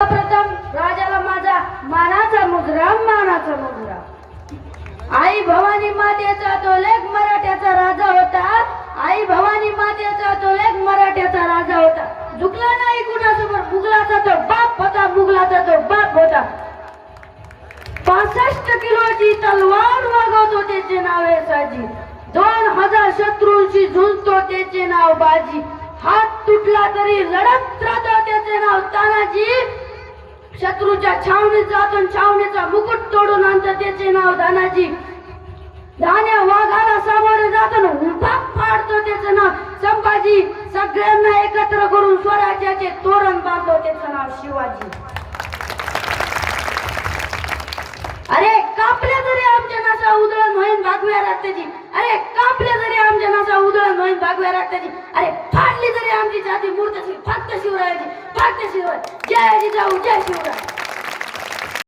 प्रथम राजाला माझा मानाचा मुजरा आई भवानी मातेचा तो लेक मराठ्याचा राजा होता. आई भवानी मातेचा तो लेक मराठ्याचा राजा होता. झुकला नाही कुणासमोर. मुघलाचा तो बाप होता. 65 किलोची तलवार वागवतो त्याचे नाव आहे साजी. 2000 शत्रूंशी झुंजतो त्याचे नाव बाजी. हात तुटला तरी लढत राहतो त्याचे नाव तानाजी. शत्रूच्या छावणीत जातो छावणीचा मुकुट तोडून आणतो त्याचे नाव दानाजी. धान्या वाघाला सामोरे जातो उभा फाडतो त्याचे नाव संभाजी. सगळ्यांना एकत्र करून स्वराज्याचे तोरण बांधतो त्याचं नाव शिवाजी. अरे कापल्या जरी आमच्या नासा उधळण होईन भागव्या रक्ताची. अरे कापल्या जरी आमच्या नासा उधळण होईन भागव्या रक्ताची. अरे फाडली जरी आमची जाती मूर्त फक्त शिवरायाची. जय जिजाऊ जय शिवराय.